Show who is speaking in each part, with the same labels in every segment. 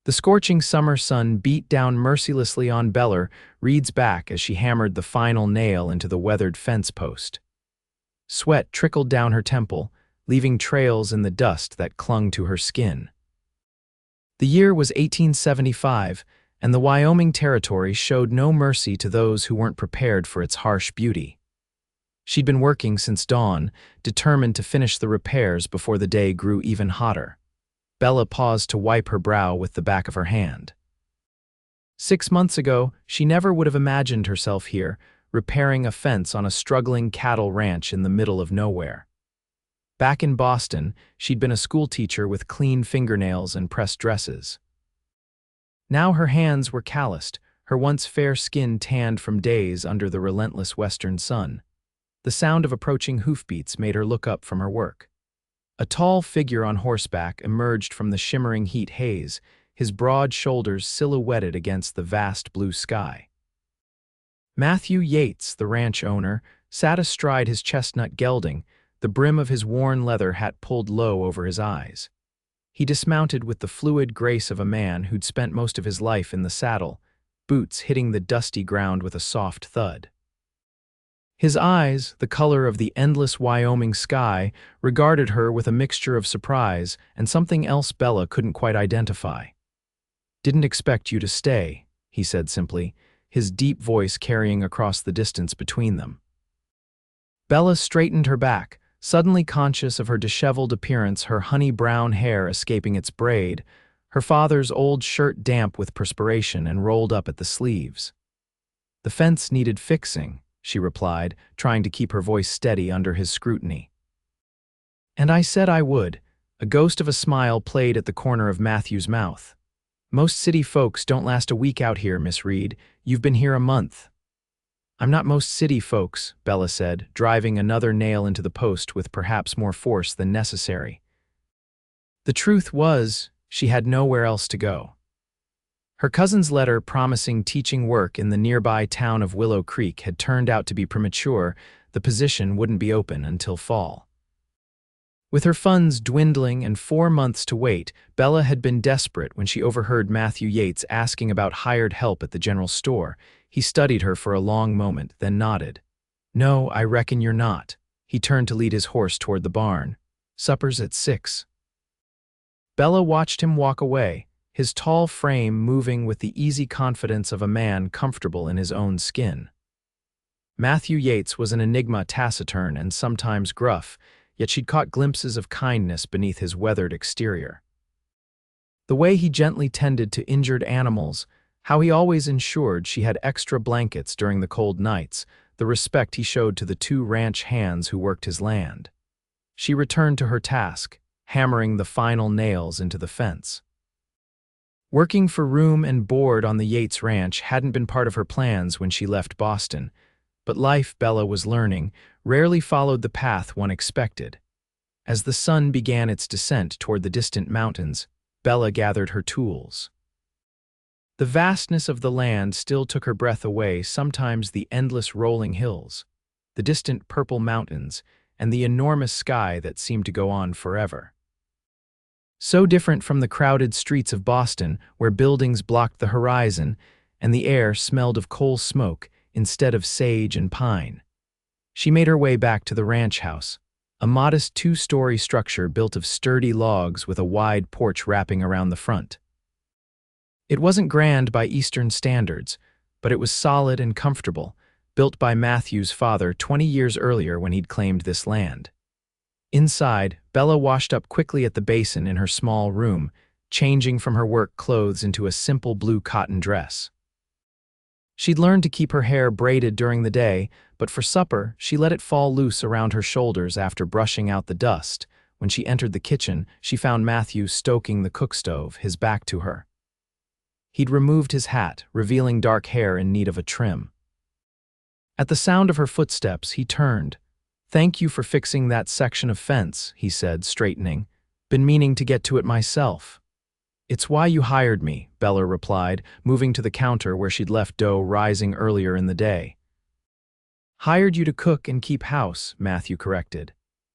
Speaker 1: The scorching summer sun beat down mercilessly on Reed's back as she hammered the final nail into the weathered fence post. Sweat trickled down her temple, leaving trails in the dust that clung to her skin. The year was 1875, and the Wyoming Territory showed no mercy to those who weren't prepared for its harsh beauty. She'd been working since dawn, determined to finish the repairs before the day grew even hotter. Bella paused to wipe her brow with the back of her hand. 6 months ago, she never would have imagined herself here, repairing a fence on a struggling cattle ranch in the middle of nowhere. Back in Boston, she'd been a schoolteacher with clean fingernails and pressed dresses. Now her hands were calloused, her once fair skin tanned from days under the relentless western sun. The sound of approaching hoofbeats made her look up from her work. A tall figure on horseback emerged from the shimmering heat haze, his broad shoulders silhouetted against the vast blue sky. Matthew Yates, the ranch owner, sat astride his chestnut gelding, the brim of his worn leather hat pulled low over his eyes. He dismounted with the fluid grace of a man who'd spent most of his life in the saddle, boots hitting the dusty ground with a soft thud. His eyes, the color of the endless Wyoming sky, regarded her with a mixture of surprise and something else Bella couldn't quite identify. "Didn't expect you to stay," he said simply, his deep voice carrying across the distance between them. Bella straightened her back, suddenly conscious of her disheveled appearance, her honey-brown hair escaping its braid, her father's old shirt damp with perspiration and rolled up at the sleeves. "The fence needed fixing," she replied, trying to keep her voice steady under his scrutiny. "And I said I would." A ghost of a smile played at the corner of Matthew's mouth. "Most city folks don't last a week out here, Miss Reed. You've been here a month." "I'm not most city folks," Bella said, driving another nail into the post with perhaps more force than necessary. The truth was, she had nowhere else to go. Her cousin's letter promising teaching work in the nearby town of Willow Creek had turned out to be premature. The position wouldn't be open until fall. With her funds dwindling and 4 months to wait, Bella had been desperate when she overheard Matthew Yates asking about hired help at the general store. He studied her for a long moment, then nodded. "No, I reckon you're not." He turned to lead his horse toward the barn. "Supper's at 6. Bella watched him walk away, his tall frame moving with the easy confidence of a man comfortable in his own skin. Matthew Yates was an enigma, taciturn and sometimes gruff, yet she'd caught glimpses of kindness beneath his weathered exterior. The way he gently tended to injured animals, how he always ensured she had extra blankets during the cold nights, the respect he showed to the 2 ranch hands who worked his land. She returned to her task, hammering the final nails into the fence. Working for room and board on the Yates ranch hadn't been part of her plans when she left Boston, but life, Bella was learning, rarely followed the path one expected. As the sun began its descent toward the distant mountains, Bella gathered her tools. The vastness of the land still took her breath away, sometimes the endless rolling hills, the distant purple mountains, and the enormous sky that seemed to go on forever. So different from the crowded streets of Boston, where buildings blocked the horizon, and the air smelled of coal smoke instead of sage and pine. She made her way back to the ranch house, a modest 2-story structure built of sturdy logs with a wide porch wrapping around the front. It wasn't grand by Eastern standards, but it was solid and comfortable, built by Matthew's father 20 years earlier when he'd claimed this land. Inside, Bella washed up quickly at the basin in her small room, changing from her work clothes into a simple blue cotton dress. She'd learned to keep her hair braided during the day, but for supper, she let it fall loose around her shoulders after brushing out the dust. When she entered the kitchen, she found Matthew stoking the cook stove, his back to her. He'd removed his hat, revealing dark hair in need of a trim. At the sound of her footsteps, he turned. "Thank you for fixing that section of fence," he said, straightening. "Been meaning to get to it myself." "It's why you hired me," Bella replied, moving to the counter where she'd left dough rising earlier in the day. "Hired you to cook and keep house," Matthew corrected.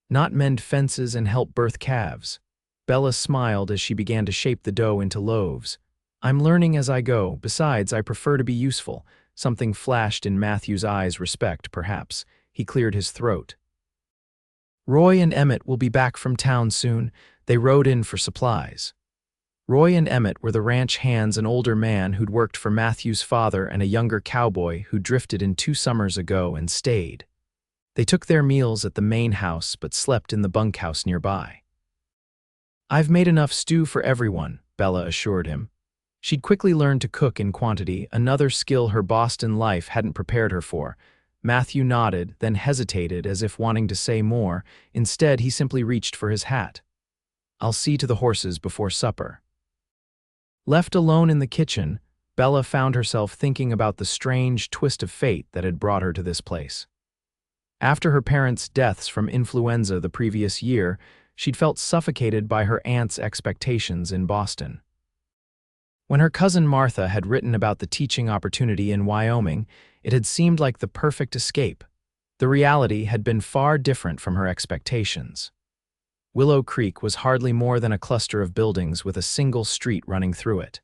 Speaker 1: "Not mend fences and help birth calves." Bella smiled as she began to shape the dough into loaves. I'm learning as I go. Besides, I prefer to be useful. Something flashed in Matthew's eyes, respect, perhaps. He cleared his throat. Roy and Emmett will be back from town soon. They rode in for supplies. Roy and Emmett were the ranch hands, an older man who'd worked for Matthew's father and a younger cowboy who drifted in 2 summers ago and stayed. They took their meals at the main house but slept in the bunkhouse nearby. I've made enough stew for everyone, Bella assured him. She'd quickly learned to cook in quantity, another skill her Boston life hadn't prepared her for. Matthew nodded, then hesitated as if wanting to say more. Instead, he simply reached for his hat. I'll see to the horses before supper. Left alone in the kitchen, Bella found herself thinking about the strange twist of fate that had brought her to this place. After her parents' deaths from influenza the previous year, she'd felt suffocated by her aunt's expectations in Boston. When her cousin Martha had written about the teaching opportunity in Wyoming, it had seemed like the perfect escape. The reality had been far different from her expectations. Willow Creek was hardly more than a cluster of buildings with a single street running through it.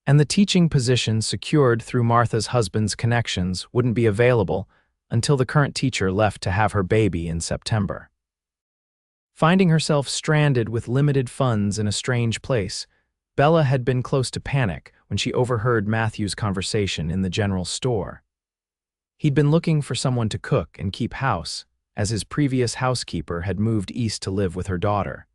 Speaker 1: And the teaching position secured through Martha's husband's connections wouldn't be available until the current teacher left to have her baby in September. Finding herself stranded with limited funds in a strange place, Bella had been close to panic when she overheard Matthew's conversation in the general store. He'd been looking for someone to cook and keep house, as his previous housekeeper had moved east to live with her daughter.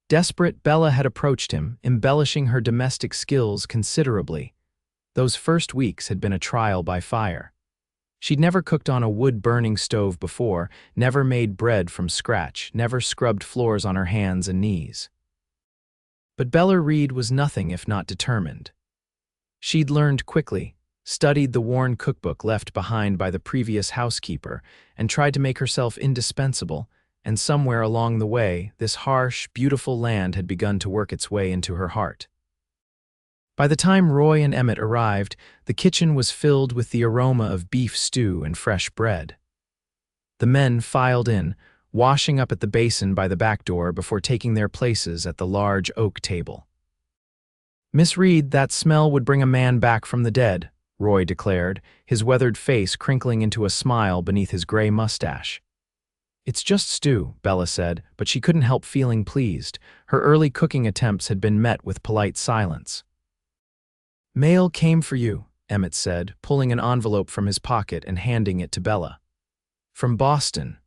Speaker 1: Desperate, Bella had approached him, embellishing her domestic skills considerably. Those first weeks had been a trial by fire. She'd never cooked on a wood-burning stove before, never made bread from scratch, never scrubbed floors on her hands and knees. But Bella Reed was nothing if not determined. She'd learned quickly, studied the worn cookbook left behind by the previous housekeeper, and tried to make herself indispensable, and somewhere along the way, this harsh, beautiful land had begun to work its way into her heart. By the time Roy and Emmett arrived, the kitchen was filled with the aroma of beef stew and fresh bread. The men filed in, washing up at the basin by the back door before taking their places at the large oak table. "Miss Reed, that smell would bring a man back from the dead," Roy declared, his weathered face crinkling into a smile beneath his gray mustache. "It's just stew," Bella said, but she couldn't help feeling pleased. Her early cooking attempts had been met with polite silence. "Mail came for you," Emmett said, pulling an envelope from his pocket and handing it to Bella. "From Boston."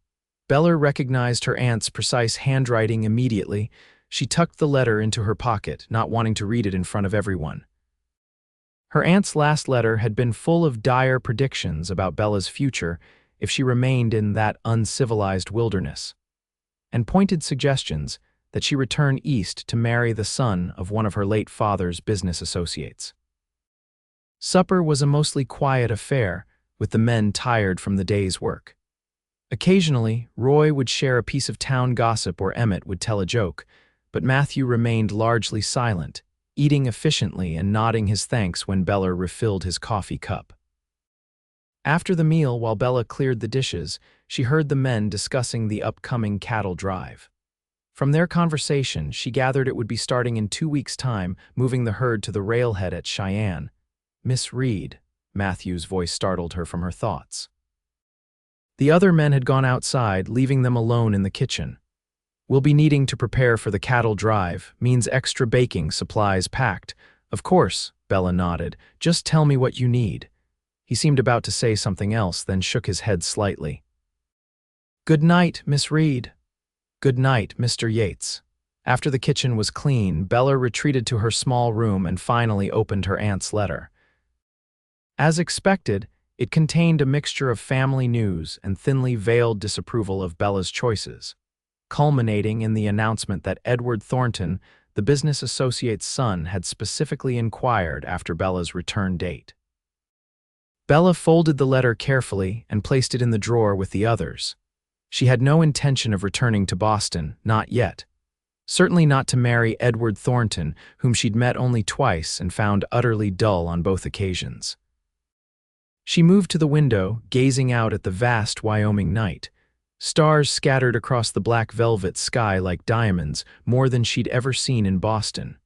Speaker 1: Bella recognized her aunt's precise handwriting immediately. She tucked the letter into her pocket, not wanting to read it in front of everyone. Her aunt's last letter had been full of dire predictions about Bella's future if she remained in that uncivilized wilderness, and pointed suggestions that she return east to marry the son of one of her late father's business associates. Supper was a mostly quiet affair, with the men tired from the day's work. Occasionally, Roy would share a piece of town gossip or Emmett would tell a joke, but Matthew remained largely silent, eating efficiently and nodding his thanks when Bella refilled his coffee cup. After the meal, while Bella cleared the dishes, she heard the men discussing the upcoming cattle drive. From their conversation, she gathered it would be starting in 2 weeks' time, moving the herd to the railhead at Cheyenne. "Miss Reed," Matthew's voice startled her from her thoughts. The other men had gone outside, leaving them alone in the kitchen. "We'll be needing to prepare for the cattle drive, means extra baking supplies packed." "Of course," Bella nodded. "Just tell me what you need." He seemed about to say something else, then shook his head slightly. "Good night, Miss Reed." "Good night, Mr. Yates." After the kitchen was clean, Bella retreated to her small room and finally opened her aunt's letter. As expected, it contained a mixture of family news and thinly veiled disapproval of Bella's choices, culminating in the announcement that Edward Thornton, the business associate's son, had specifically inquired after Bella's return date. Bella folded the letter carefully and placed it in the drawer with the others. She had no intention of returning to Boston, not yet. Certainly not to marry Edward Thornton, whom she'd met only twice and found utterly dull on both occasions. She moved to the window, gazing out at the vast Wyoming night. Stars scattered across the black velvet sky like diamonds, more than she'd ever seen in Boston.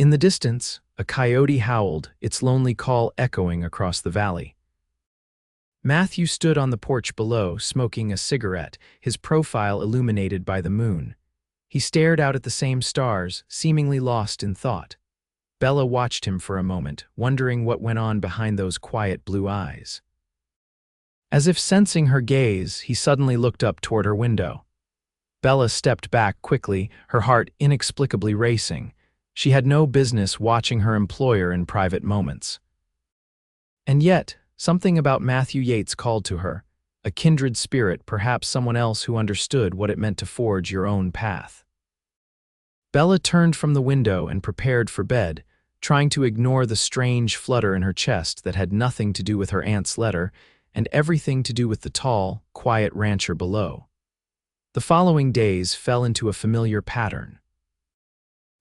Speaker 1: In the distance, a coyote howled, its lonely call echoing across the valley. Matthew stood on the porch below, smoking a cigarette, his profile illuminated by the moon. He stared out at the same stars, seemingly lost in thought. Bella watched him for a moment, wondering what went on behind those quiet blue eyes. As if sensing her gaze, he suddenly looked up toward her window. Bella stepped back quickly, her heart inexplicably racing. She had no business watching her employer in private moments. And yet, something about Matthew Yates called to her, a kindred spirit, perhaps someone else who understood what it meant to forge your own path. Bella turned from the window and prepared for bed, trying to ignore the strange flutter in her chest that had nothing to do with her aunt's letter and everything to do with the tall, quiet rancher below. The following days fell into a familiar pattern.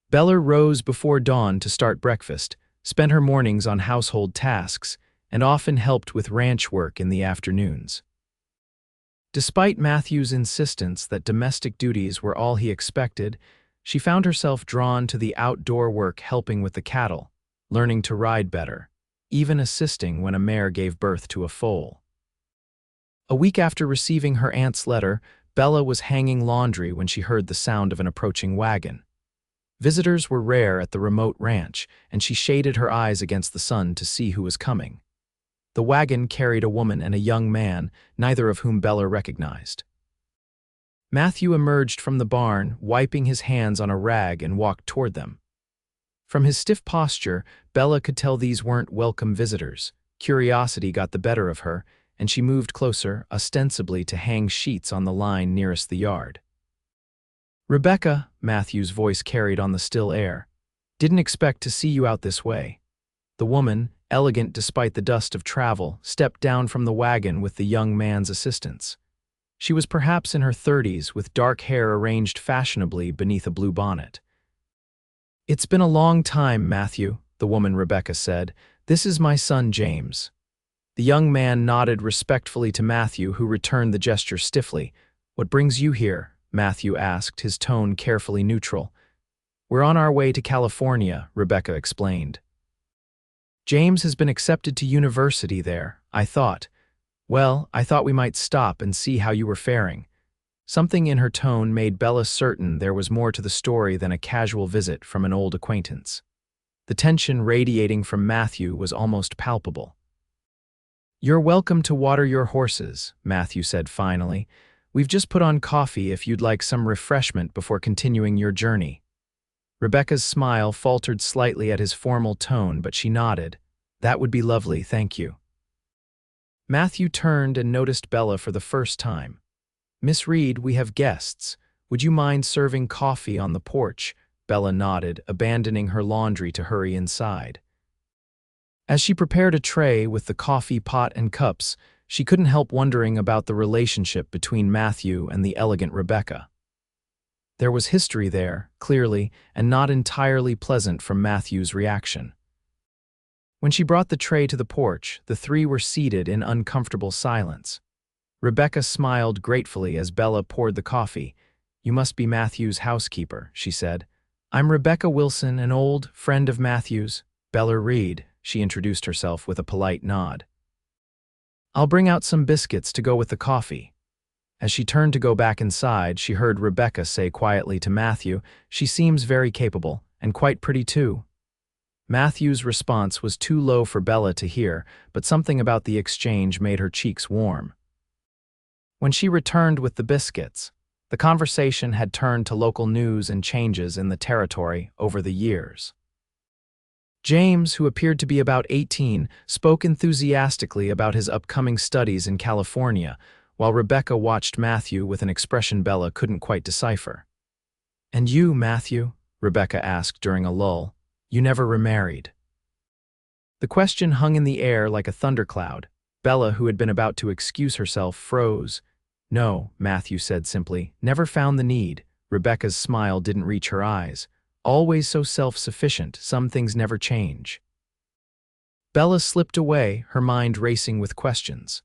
Speaker 1: Bella rose before dawn to start breakfast, spent her mornings on household tasks, and often helped with ranch work in the afternoons. Despite Matthew's insistence that domestic duties were all he expected, she found herself drawn to the outdoor work, helping with the cattle, learning to ride better, even assisting when a mare gave birth to a foal. A week after receiving her aunt's letter, Bella was hanging laundry when she heard the sound of an approaching wagon. Visitors were rare at the remote ranch, and she shaded her eyes against the sun to see who was coming. The wagon carried a woman and a young man, neither of whom Bella recognized. Matthew emerged from the barn, wiping his hands on a rag, and walked toward them. From his stiff posture, Bella could tell these weren't welcome visitors. Curiosity got the better of her, and she moved closer, ostensibly to hang sheets on the line nearest the yard. "Rebecca," Matthew's voice carried on the still air, "didn't expect to see you out this way." The woman, elegant despite the dust of travel, stepped down from the wagon with the young man's assistance. She was perhaps in her 30s, with dark hair arranged fashionably beneath a blue bonnet. "It's been a long time, Matthew," the woman Rebecca said. "This is my son, James." The young man nodded respectfully to Matthew, who returned the gesture stiffly. "What brings you here?" Matthew asked, his tone carefully neutral. "We're on our way to California," Rebecca explained. "James has been accepted to university there. I thought we might stop and see how you were faring." Something in her tone made Bella certain there was more to the story than a casual visit from an old acquaintance. The tension radiating from Matthew was almost palpable. "You're welcome to water your horses," Matthew said finally. "We've just put on coffee if you'd like some refreshment before continuing your journey." Rebecca's smile faltered slightly at his formal tone, but she nodded. "That would be lovely, thank you." Matthew turned and noticed Bella for the first time. "Miss Reed, we have guests. Would you mind serving coffee on the porch?" Bella nodded, abandoning her laundry to hurry inside. As she prepared a tray with the coffee pot and cups, she couldn't help wondering about the relationship between Matthew and the elegant Rebecca. There was history there, clearly, and not entirely pleasant from Matthew's reaction. When she brought the tray to the porch, the three were seated in uncomfortable silence. Rebecca smiled gratefully as Bella poured the coffee. "You must be Matthew's housekeeper," she said. "I'm Rebecca Wilson, an old friend of Matthew's." "Bella Reed," she introduced herself with a polite nod. "I'll bring out some biscuits to go with the coffee." As she turned to go back inside, she heard Rebecca say quietly to Matthew, "She seems very capable, and quite pretty too." Matthew's response was too low for Bella to hear, but something about the exchange made her cheeks warm. When she returned with the biscuits, the conversation had turned to local news and changes in the territory over the years. James, who appeared to be about 18, spoke enthusiastically about his upcoming studies in California, while Rebecca watched Matthew with an expression Bella couldn't quite decipher. "And you, Matthew?" Rebecca asked during a lull. "You never remarried." The question hung in the air like a thundercloud. Bella, who had been about to excuse herself, froze. "No," Matthew said simply, "never found the need." Rebecca's smile didn't reach her eyes. "Always so self-sufficient, some things never change." Bella slipped away, her mind racing with questions.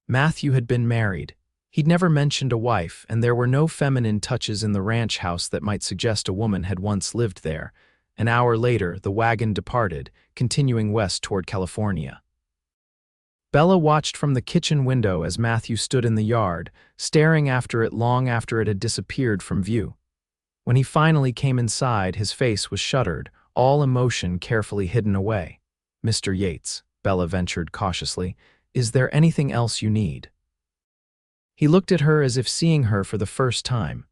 Speaker 1: Matthew had been married. He'd never mentioned a wife, and there were no feminine touches in the ranch house that might suggest a woman had once lived there. An hour later, the wagon departed, continuing west toward California. Bella watched from the kitchen window as Matthew stood in the yard, staring after it long after it had disappeared from view. When he finally came inside, his face was shuttered, all emotion carefully hidden away. "Mr. Yates," Bella ventured cautiously, "is there anything else you need?" He looked at her as if seeing her for the first time.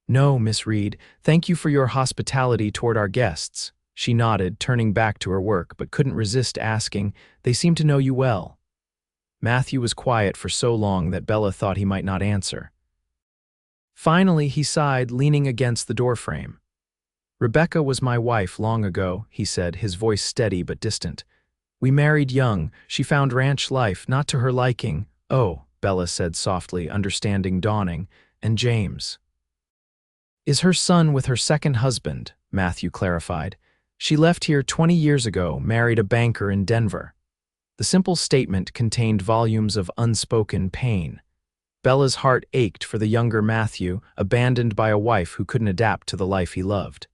Speaker 1: "No, Miss Reed, thank you for your hospitality toward our guests." She nodded, turning back to her work, but couldn't resist asking, "They seem to know you well." Matthew was quiet for so long that Bella thought he might not answer. Finally, he sighed, leaning against the doorframe. "Rebecca was my wife long ago," he said, his voice steady but distant. "We married young. She found ranch life not to her liking." "Oh," Bella said softly, understanding dawning. "And James is her son with her second husband," Matthew clarified. "She left here 20 years ago, married a banker in Denver." The simple statement contained volumes of unspoken pain. Bella's heart ached for the younger Matthew, abandoned by a wife who couldn't adapt to the life he loved.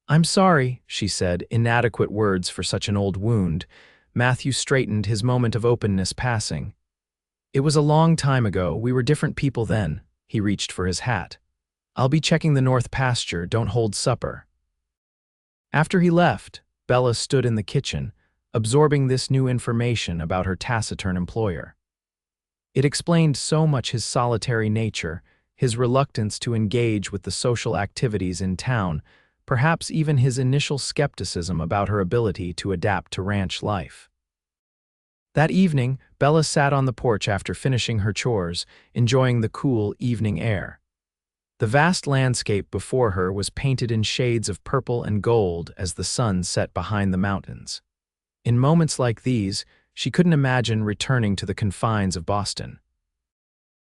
Speaker 1: "I'm sorry," she said, inadequate words for such an old wound. Matthew straightened, his moment of openness passing. "It was a long time ago. We were different people then." He reached for his hat. "I'll be checking the north pasture. Don't hold supper." After he left, Bella stood in the kitchen, absorbing this new information about her taciturn employer. It explained so much: his solitary nature, his reluctance to engage with the social activities in town, perhaps even his initial skepticism about her ability to adapt to ranch life. That evening, Bella sat on the porch after finishing her chores, enjoying the cool evening air. The vast landscape before her was painted in shades of purple and gold as the sun set behind the mountains. In moments like these, she couldn't imagine returning to the confines of Boston.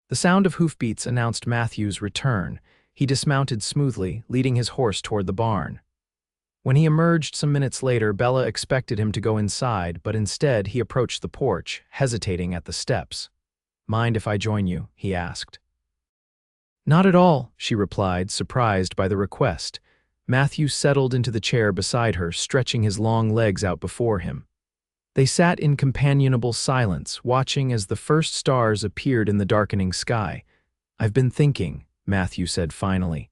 Speaker 1: The sound of hoofbeats announced Matthew's return. He dismounted smoothly, leading his horse toward the barn. When he emerged some minutes later, Bella expected him to go inside, but instead he approached the porch, hesitating at the steps. "Mind if I join you?" he asked. "Not at all," she replied, surprised by the request. Matthew settled into the chair beside her, stretching his long legs out before him. They sat in companionable silence, watching as the first stars appeared in the darkening sky. "I've been thinking," Matthew said finally.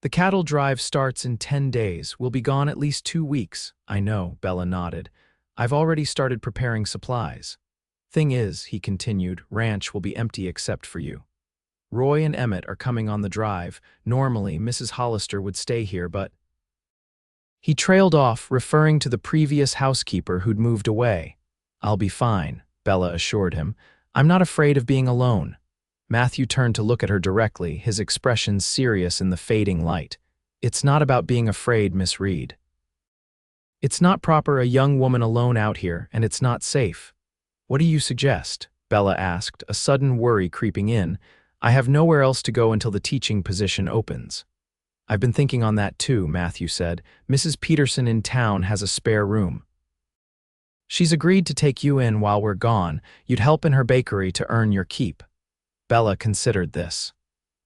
Speaker 1: "The cattle drive starts in 10 days. We'll be gone at least 2 weeks." "I know," Bella nodded. "I've already started preparing supplies. Thing is," he continued, "ranch will be empty except for you. Roy and Emmett are coming on the drive. Normally, Mrs. Hollister would stay here, but—" He trailed off, referring to the previous housekeeper who'd moved away. "I'll be fine," Bella assured him. "I'm not afraid of being alone." Matthew turned to look at her directly, his expression serious in the fading light. "It's not about being afraid, Miss Reed. It's not proper a young woman alone out here, and it's not safe." "What do you suggest?" Bella asked, a sudden worry creeping in. "I have nowhere else to go until the teaching position opens." "I've been thinking on that too," Matthew said. "Mrs. Peterson in town has a spare room. She's agreed to take you in while we're gone. You'd help in her bakery to earn your keep." Bella considered this.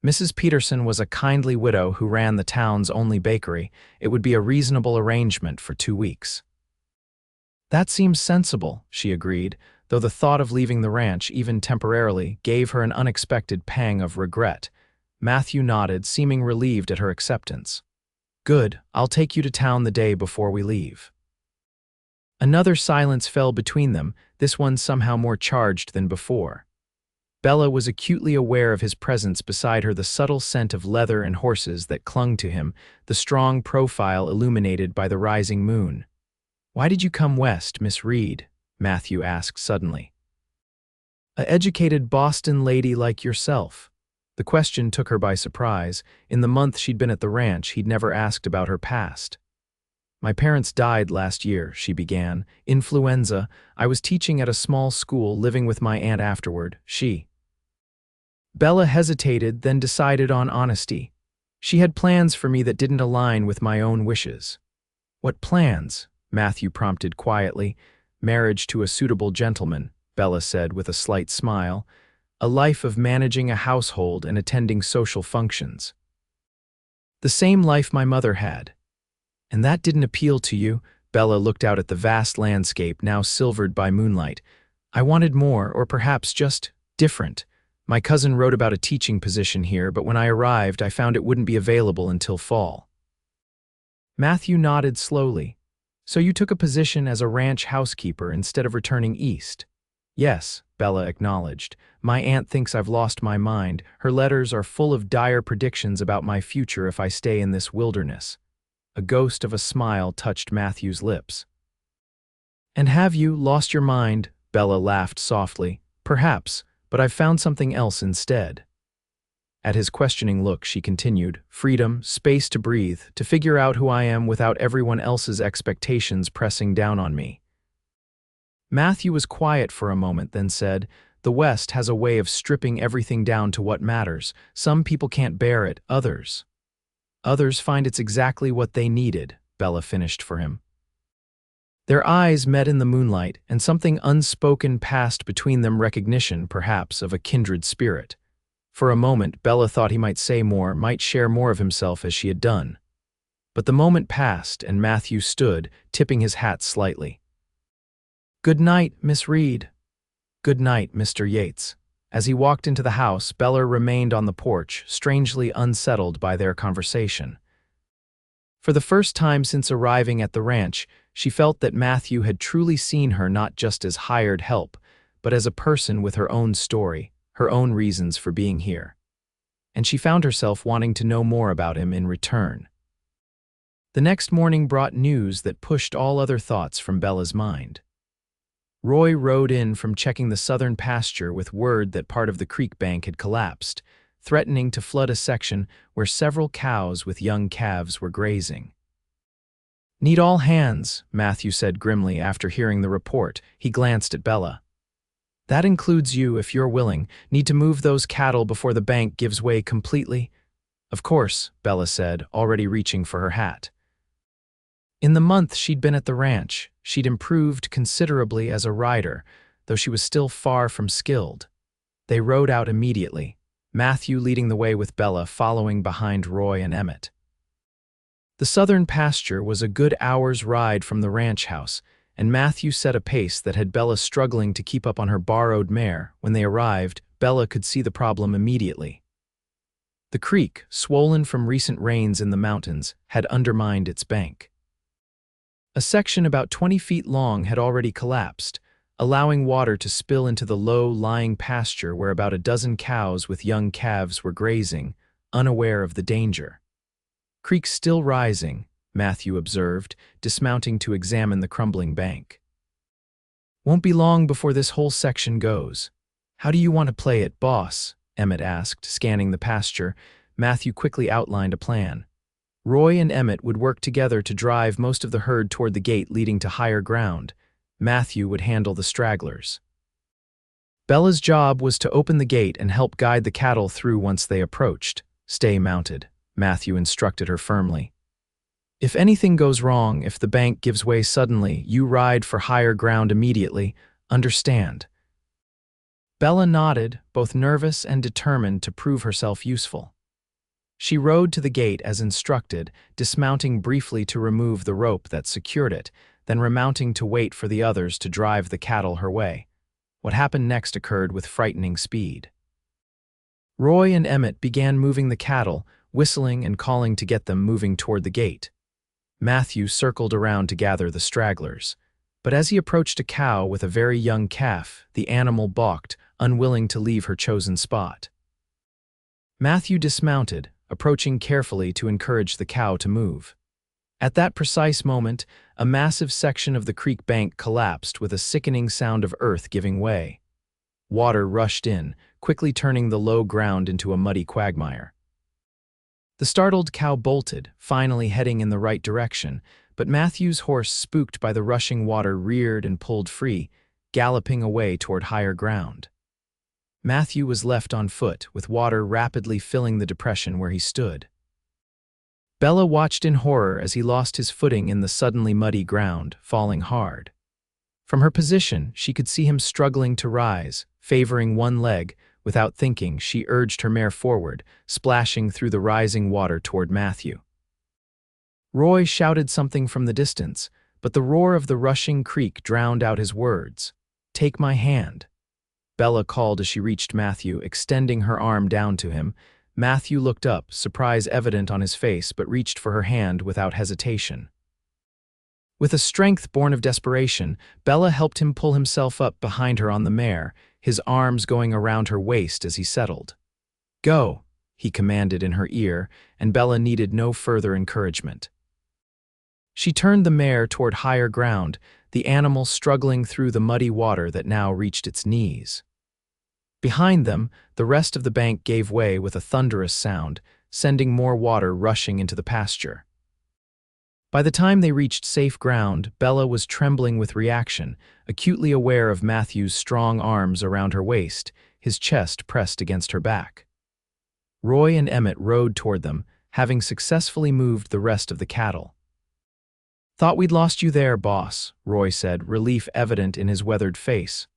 Speaker 1: Mrs. Peterson was a kindly widow who ran the town's only bakery. It would be a reasonable arrangement for 2 weeks. "That seems sensible," she agreed, though the thought of leaving the ranch, even temporarily, gave her an unexpected pang of regret. Matthew nodded, seeming relieved at her acceptance. "Good, I'll take you to town the day before we leave." Another silence fell between them, this one somehow more charged than before. Bella was acutely aware of his presence beside her, the subtle scent of leather and horses that clung to him, the strong profile illuminated by the rising moon. "Why did you come west, Miss Reed?" Matthew asked suddenly. "A educated Boston lady like yourself." The question took her by surprise. In the month she'd been at the ranch, he'd never asked about her past. "My parents died last year," she began. "Influenza. I was teaching at a small school, living with my aunt afterward. Bella hesitated, then decided on honesty. She had plans for me that didn't align with my own wishes. "What plans?" Matthew prompted quietly. "Marriage to a suitable gentleman," Bella said with a slight smile. "A life of managing a household and attending social functions. The same life my mother had." And that didn't appeal to you? Bella looked out at the vast landscape, now silvered by moonlight. I wanted more, or perhaps just different. My cousin wrote about a teaching position here, but when I arrived, I found it wouldn't be available until fall. Matthew nodded slowly. So you took a position as a ranch housekeeper instead of returning east? Yes, Bella acknowledged. My aunt thinks I've lost my mind. Her letters are full of dire predictions about my future if I stay in this wilderness. A ghost of a smile touched Matthew's lips. And have you lost your mind? Bella laughed softly. Perhaps, but I've found something else instead. At his questioning look, she continued, freedom, space to breathe, to figure out who I am without everyone else's expectations pressing down on me. Matthew was quiet for a moment, then said, the West has a way of stripping everything down to what matters. Some people can't bear it, others find it's exactly what they needed, Bella finished for him. Their eyes met in the moonlight, and something unspoken passed between them, recognition, perhaps, of a kindred spirit. For a moment, Bella thought he might say more, might share more of himself as she had done. But the moment passed, and Matthew stood, tipping his hat slightly. Good night, Miss Reed. Good night, Mr. Yates. As he walked into the house, Bella remained on the porch, strangely unsettled by their conversation. For the first time since arriving at the ranch, she felt that Matthew had truly seen her not just as hired help, but as a person with her own story, her own reasons for being here. And she found herself wanting to know more about him in return. The next morning brought news that pushed all other thoughts from Bella's mind. Roy rode in from checking the southern pasture with word that part of the creek bank had collapsed, threatening to flood a section where several cows with young calves were grazing. Need all hands, Matthew said grimly after hearing the report. He glanced at Bella. That includes you if you're willing. Need to move those cattle before the bank gives way completely? Of course, Bella said, already reaching for her hat. In the month she'd been at the ranch, she'd improved considerably as a rider, though she was still far from skilled. They rode out immediately, Matthew leading the way with Bella following behind Roy and Emmett. The southern pasture was a good hour's ride from the ranch house, and Matthew set a pace that had Bella struggling to keep up on her borrowed mare. When they arrived, Bella could see the problem immediately. The creek, swollen from recent rains in the mountains, had undermined its bank. A section about 20 feet long had already collapsed, allowing water to spill into the low-lying pasture where about a dozen cows with young calves were grazing, unaware of the danger. Creek still rising, Matthew observed, dismounting to examine the crumbling bank. Won't be long before this whole section goes. How do you want to play it, boss? Emmett asked, scanning the pasture. Matthew quickly outlined a plan. Roy and Emmett would work together to drive most of the herd toward the gate leading to higher ground. Matthew would handle the stragglers. Bella's job was to open the gate and help guide the cattle through once they approached. Stay mounted, Matthew instructed her firmly. If anything goes wrong, if the bank gives way suddenly, you ride for higher ground immediately. Understand? Bella nodded, both nervous and determined to prove herself useful. She rode to the gate as instructed, dismounting briefly to remove the rope that secured it, then remounting to wait for the others to drive the cattle her way. What happened next occurred with frightening speed. Roy and Emmett began moving the cattle, whistling and calling to get them moving toward the gate. Matthew circled around to gather the stragglers. But as he approached a cow with a very young calf, the animal balked, unwilling to leave her chosen spot. Matthew dismounted, approaching carefully to encourage the cow to move. At that precise moment, a massive section of the creek bank collapsed with a sickening sound of earth giving way. Water rushed in, quickly turning the low ground into a muddy quagmire. The startled cow bolted, finally heading in the right direction, but Matthew's horse, spooked by the rushing water, reared and pulled free, galloping away toward higher ground. Matthew was left on foot, with water rapidly filling the depression where he stood. Bella watched in horror as he lost his footing in the suddenly muddy ground, falling hard. From her position, she could see him struggling to rise, favoring one leg. Without thinking, she urged her mare forward, splashing through the rising water toward Matthew. Roy shouted something from the distance, but the roar of the rushing creek drowned out his words. "Take my hand," Bella called as she reached Matthew, extending her arm down to him. Matthew looked up, surprise evident on his face, but reached for her hand without hesitation. With a strength born of desperation, Bella helped him pull himself up behind her on the mare, his arms going around her waist as he settled. "Go," he commanded in her ear, and Bella needed no further encouragement. She turned the mare toward higher ground, the animal struggling through the muddy water that now reached its knees. Behind them, the rest of the bank gave way with a thunderous sound, sending more water rushing into the pasture. By the time they reached safe ground, Bella was trembling with reaction, acutely aware of Matthew's strong arms around her waist, his chest pressed against her back. Roy and Emmett rode toward them, having successfully moved the rest of the cattle. "Thought we'd lost you there, boss," Roy said, relief evident in his weathered face.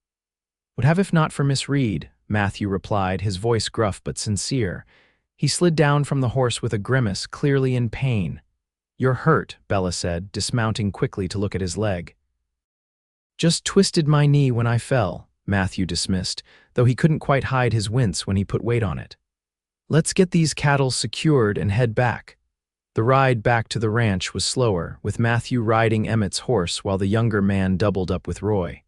Speaker 1: "Would have if not for Miss Reed," Matthew replied, his voice gruff but sincere. He slid down from the horse with a grimace, clearly in pain. "You're hurt," Bella said, dismounting quickly to look at his leg. "Just twisted my knee when I fell," Matthew dismissed, though he couldn't quite hide his wince when he put weight on it. "Let's get these cattle secured and head back." The ride back to the ranch was slower, with Matthew riding Emmett's horse while the younger man doubled up with Roy.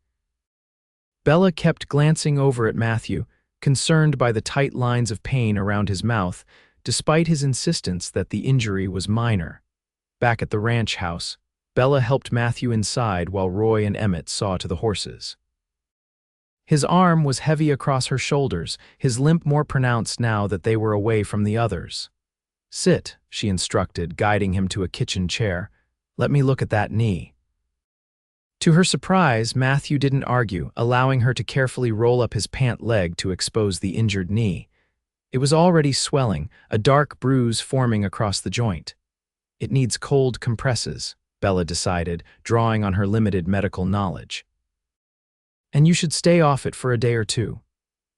Speaker 1: Bella kept glancing over at Matthew, concerned by the tight lines of pain around his mouth, despite his insistence that the injury was minor. Back at the ranch house, Bella helped Matthew inside while Roy and Emmett saw to the horses. His arm was heavy across her shoulders, his limp more pronounced now that they were away from the others. "Sit," she instructed, guiding him to a kitchen chair. "Let me look at that knee." To her surprise, Matthew didn't argue, allowing her to carefully roll up his pant leg to expose the injured knee. It was already swelling, a dark bruise forming across the joint. "It needs cold compresses," Bella decided, drawing on her limited medical knowledge. "And you should stay off it for a day or two."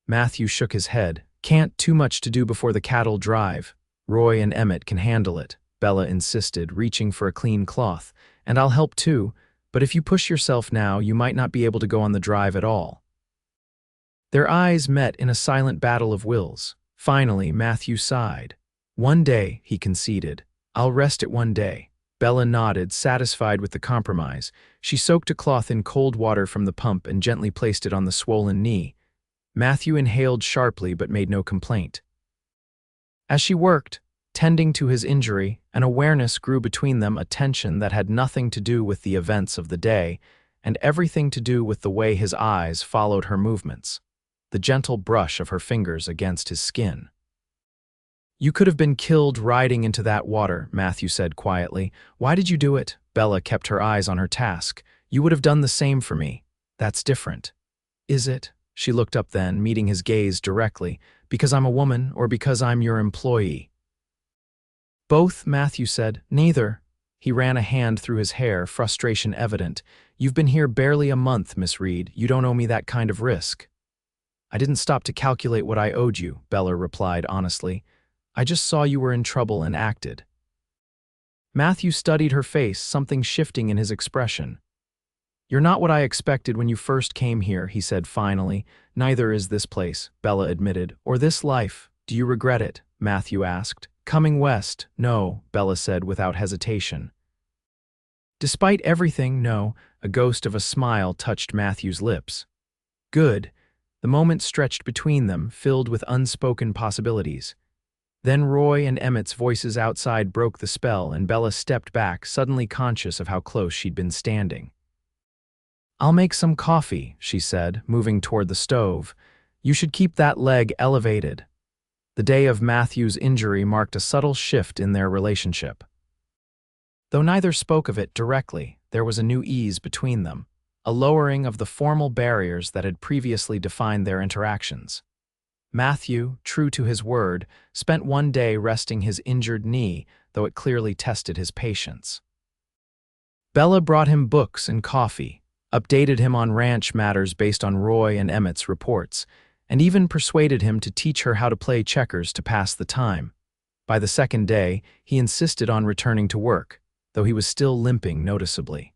Speaker 1: Matthew shook his head. "Can't too much to do before the cattle drive. Roy and Emmett can handle it," Bella insisted, reaching for a clean cloth. "And I'll help too, but if you push yourself now, you might not be able to go on the drive at all." Their eyes met in a silent battle of wills. Finally, Matthew sighed. "One day," he conceded. "I'll rest it one day." Bella nodded, satisfied with the compromise. She soaked a cloth in cold water from the pump and gently placed it on the swollen knee. Matthew inhaled sharply but made no complaint. As she worked, tending to his injury, an awareness grew between them, a tension that had nothing to do with the events of the day and everything to do with the way his eyes followed her movements, the gentle brush of her fingers against his skin. "You could have been killed riding into that water," Matthew said quietly. "Why did you do it?" Bella kept her eyes on her task. "You would have done the same for me. That's different." "Is it?" She looked up then, meeting his gaze directly. "Because I'm a woman, or because I'm your employee?" "Both," Matthew said. "Neither." He ran a hand through his hair, frustration evident. "You've been here barely a month, Miss Reed. You don't owe me that kind of risk." "I didn't stop to calculate what I owed you," Bella replied honestly. "I just saw you were in trouble and acted." Matthew studied her face, something shifting in his expression. "You're not what I expected when you first came here," he said finally. "Neither is this place," Bella admitted. "Or this life. Do you regret it?" Matthew asked. "Coming west, no," Bella said without hesitation. Despite everything, no, a ghost of a smile touched Matthew's lips. "Good." The moment stretched between them, filled with unspoken possibilities. Then Roy and Emmett's voices outside broke the spell, and Bella stepped back, suddenly conscious of how close she'd been standing. "I'll make some coffee," she said, moving toward the stove. "You should keep that leg elevated." The day of Matthew's injury marked a subtle shift in their relationship. Though neither spoke of it directly, there was a new ease between them, a lowering of the formal barriers that had previously defined their interactions. Matthew, true to his word, spent one day resting his injured knee, though it clearly tested his patience. Bella brought him books and coffee, updated him on ranch matters based on Roy and Emmett's reports, and even persuaded him to teach her how to play checkers to pass the time. By the second day, he insisted on returning to work. though he was still limping noticeably.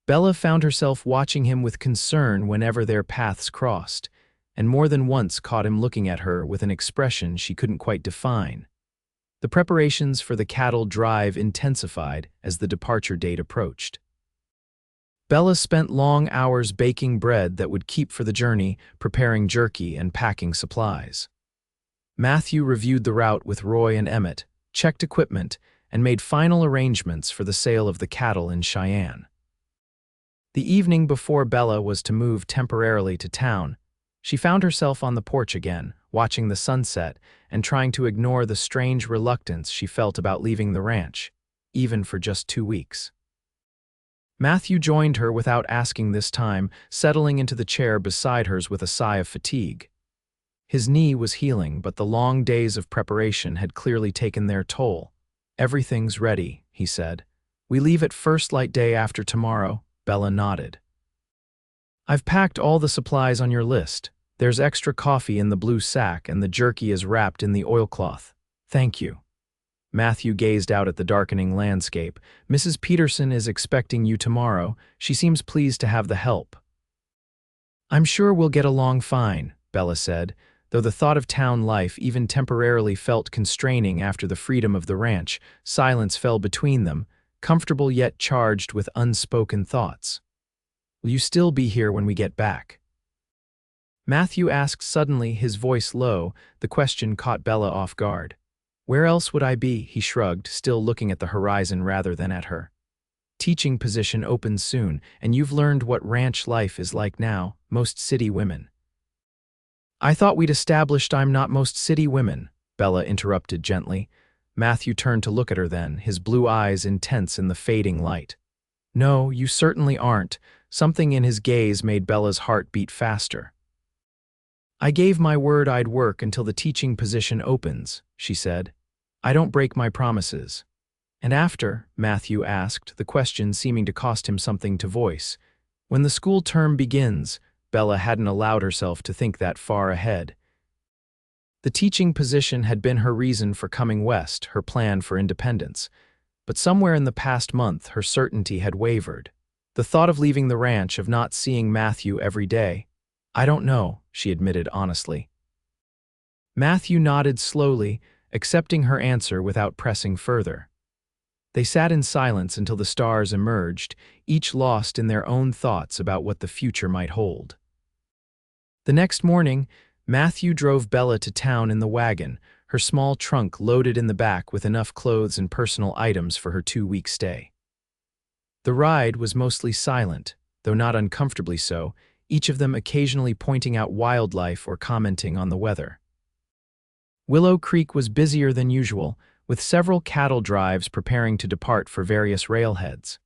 Speaker 1: Bella found herself watching him with concern whenever their paths crossed, and more than once caught him looking at her with an expression she couldn't quite define. The preparations for the cattle drive intensified as the departure date approached. Bella spent long hours baking bread that would keep for the journey, preparing jerky and packing supplies. Matthew reviewed the route with Roy and Emmett, checked equipment, and made final arrangements for the sale of the cattle in Cheyenne. The evening before Bella was to move temporarily to town, she found herself on the porch again, watching the sunset and trying to ignore the strange reluctance she felt about leaving the ranch, even for just 2 weeks. Matthew joined her without asking this time, settling into the chair beside hers with a sigh of fatigue. His knee was healing, but the long days of preparation had clearly taken their toll. "Everything's ready," he said. "We leave at first light day after tomorrow." Bella nodded. "I've packed all the supplies on your list. There's extra coffee in the blue sack and the jerky is wrapped in the oilcloth. Thank you." Matthew gazed out at the darkening landscape. "Mrs. Peterson is expecting you tomorrow. She seems pleased to have the help." "I'm sure we'll get along fine," Bella said, though the thought of town life even temporarily felt constraining after the freedom of the ranch. Silence fell between them, comfortable yet charged with unspoken thoughts. "Will you still be here when we get back?" Matthew asked suddenly, his voice low. The question caught Bella off guard. "Where else would I be?" he shrugged, still looking at the horizon rather than at her. "Teaching position opens soon, and you've learned what ranch life is like now, most city women." "I thought we'd established I'm not most city women," Bella interrupted gently. Matthew turned to look at her then, his blue eyes intense in the fading light. "No, you certainly aren't." Something in his gaze made Bella's heart beat faster. "I gave my word I'd work until the teaching position opens," she said. "I don't break my promises." "And after?" Matthew asked, the question seeming to cost him something to voice. "When the school term begins." Bella hadn't allowed herself to think that far ahead. The teaching position had been her reason for coming west, her plan for independence. But somewhere in the past month, her certainty had wavered. The thought of leaving the ranch, of not seeing Matthew every day. "I don't know," she admitted honestly. Matthew nodded slowly, accepting her answer without pressing further. They sat in silence until the stars emerged, each lost in their own thoughts about what the future might hold. The next morning, Matthew drove Bella to town in the wagon, her small trunk loaded in the back with enough clothes and personal items for her 2-week stay. The ride was mostly silent, though not uncomfortably so, each of them occasionally pointing out wildlife or commenting on the weather. Willow Creek was busier than usual, with several cattle drives preparing to depart for various railheads.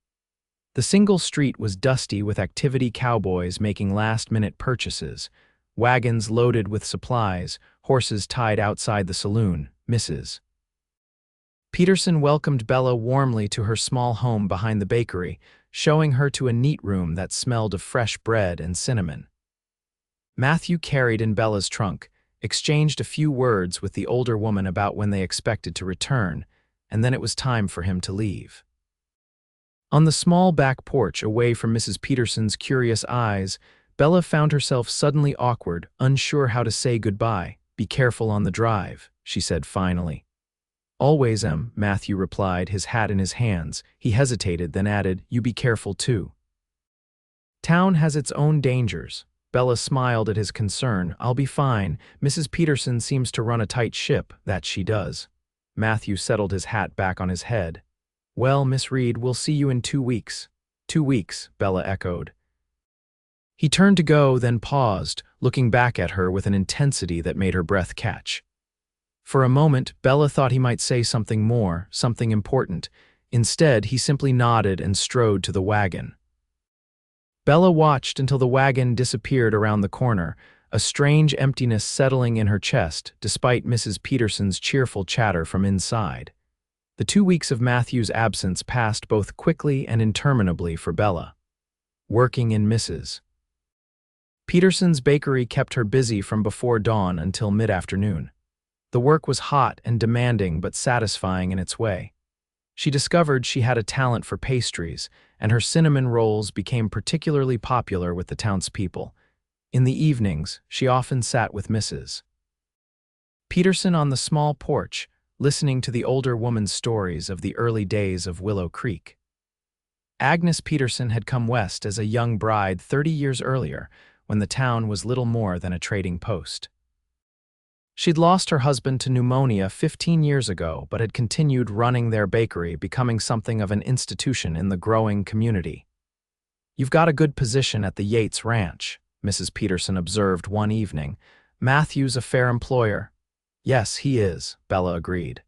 Speaker 1: The single street was dusty with activity cowboys making last-minute purchases, wagons loaded with supplies, horses tied outside the saloon, Mrs. Peterson welcomed Bella warmly to her small home behind the bakery, showing her to a neat room that smelled of fresh bread and cinnamon. Matthew carried in Bella's trunk, exchanged a few words with the older woman about when they expected to return, and then it was time for him to leave. On the small back porch, away from Mrs. Peterson's curious eyes, Bella found herself suddenly awkward, unsure how to say goodbye. "Be careful on the drive," she said finally. "Always am," Matthew replied, his hat in his hands. He hesitated, then added, "You be careful too." "Town has its own dangers." Bella smiled at his concern. "I'll be fine. Mrs. Peterson seems to run a tight ship, that she does." Matthew settled his hat back on his head. "Well, Miss Reed, we'll see you in 2 weeks." 2 weeks, Bella echoed. He turned to go, then paused, looking back at her with an intensity that made her breath catch. For a moment, Bella thought he might say something more, something important. Instead, he simply nodded and strode to the wagon. Bella watched until the wagon disappeared around the corner, a strange emptiness settling in her chest despite Mrs. Peterson's cheerful chatter from inside. The 2 weeks of Matthew's absence passed both quickly and interminably for Bella. Working in Mrs. Peterson's bakery kept her busy from before dawn until mid-afternoon. The work was hot and demanding but satisfying in its way. She discovered she had a talent for pastries, and her cinnamon rolls became particularly popular with the townspeople. In the evenings, she often sat with Mrs. Peterson on the small porch, listening to the older woman's stories of the early days of Willow Creek. Agnes Peterson had come west as a young bride 30 years earlier, when the town was little more than a trading post. She'd lost her husband to pneumonia 15 years ago, but had continued running their bakery, becoming something of an institution in the growing community. "You've got a good position at the Yates ranch," Mrs. Peterson observed one evening. "Matthew's a fair employer." "Yes, he is," Bella agreed.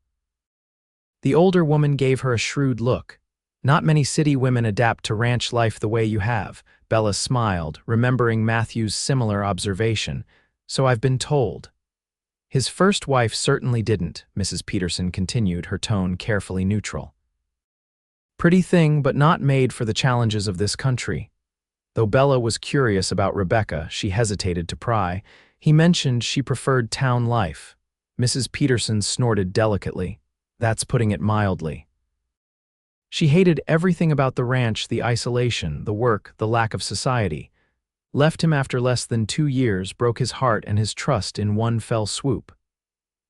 Speaker 1: The older woman gave her a shrewd look. "Not many city women adapt to ranch life the way you have," Bella smiled, remembering Matthew's similar observation. "So I've been told." "His first wife certainly didn't," Mrs. Peterson continued, her tone carefully neutral. "Pretty thing, but not made for the challenges of this country." Though Bella was curious about Rebecca, she hesitated to pry. He mentioned she preferred town life. Mrs. Peterson snorted delicately. "That's putting it mildly." She hated everything about the ranch: the isolation, the work, the lack of society. Left him after less than 2 years, broke his heart and his trust in one fell swoop.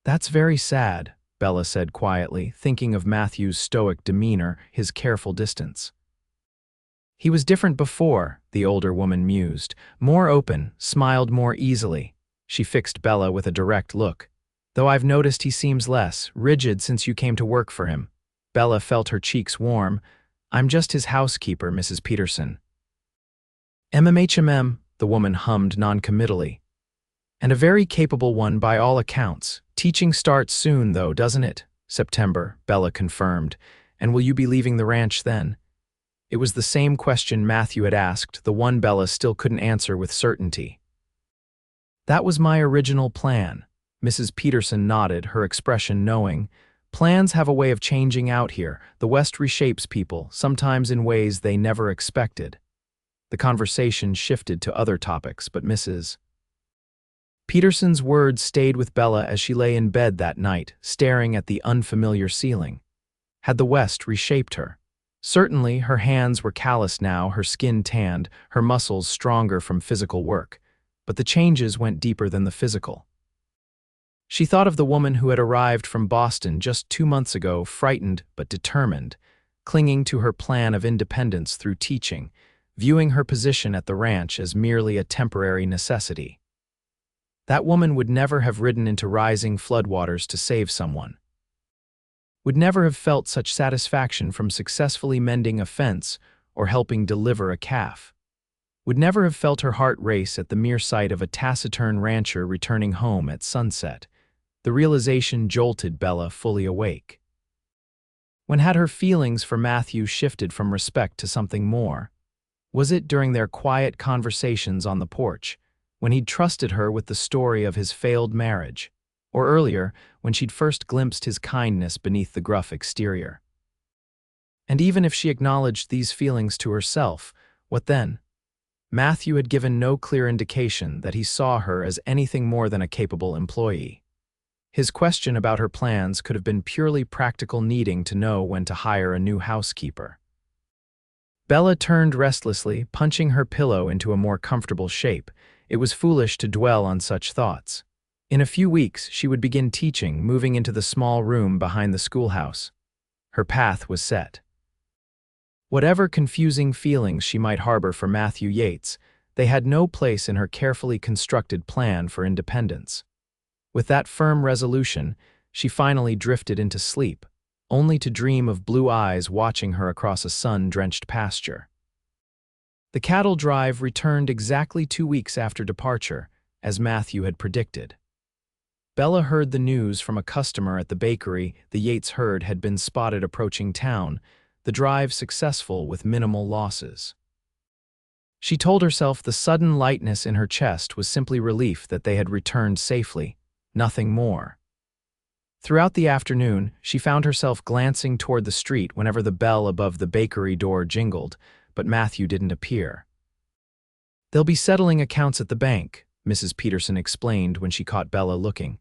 Speaker 1: "That's very sad," Bella said quietly, thinking of Matthew's stoic demeanor, his careful distance. "He was different before," the older woman mused. "More open, smiled more easily." She fixed Bella with a direct look. "Though I've noticed he seems less rigid since you came to work for him." Bella felt her cheeks warm. "I'm just his housekeeper, Mrs. Peterson." "MMHMM," the woman hummed noncommittally. "And a very capable one by all accounts. Teaching starts soon, though, doesn't it?" "September," Bella confirmed. "And will you be leaving the ranch then?" It was the same question Matthew had asked, the one Bella still couldn't answer with certainty. "That was my original plan." Mrs. Peterson nodded, her expression knowing. "Plans have a way of changing out here. The West reshapes people, sometimes in ways they never expected." The conversation shifted to other topics, but Mrs. Peterson's words stayed with Bella as she lay in bed that night, staring at the unfamiliar ceiling. Had the West reshaped her? Certainly, her hands were calloused now, her skin tanned, her muscles stronger from physical work. But the changes went deeper than the physical. She thought of the woman who had arrived from Boston just 2 months ago, frightened but determined, clinging to her plan of independence through teaching, viewing her position at the ranch as merely a temporary necessity. That woman would never have ridden into rising floodwaters to save someone. Would never have felt such satisfaction from successfully mending a fence or helping deliver a calf. Would never have felt her heart race at the mere sight of a taciturn rancher returning home at sunset. The realization jolted Bella fully awake. When had her feelings for Matthew shifted from respect to something more? Was it during their quiet conversations on the porch, when he'd trusted her with the story of his failed marriage, or earlier, when she'd first glimpsed his kindness beneath the gruff exterior? And even if she acknowledged these feelings to herself, what then? Matthew had given no clear indication that he saw her as anything more than a capable employee. His question about her plans could have been purely practical, needing to know when to hire a new housekeeper. Bella turned restlessly, punching her pillow into a more comfortable shape. It was foolish to dwell on such thoughts. In a few weeks, she would begin teaching, moving into the small room behind the schoolhouse. Her path was set. Whatever confusing feelings she might harbor for Matthew Yates, they had no place in her carefully constructed plan for independence. With that firm resolution, she finally drifted into sleep, only to dream of blue eyes watching her across a sun-drenched pasture. The cattle drive returned exactly 2 weeks after departure, as Matthew had predicted. Bella heard the news from a customer at the bakery. The Yates herd had been spotted approaching town, the drive successful with minimal losses. She told herself the sudden lightness in her chest was simply relief that they had returned safely, nothing more. Throughout the afternoon, she found herself glancing toward the street whenever the bell above the bakery door jingled, but Matthew didn't appear. "They'll be settling accounts at the bank," Mrs. Peterson explained when she caught Bella looking.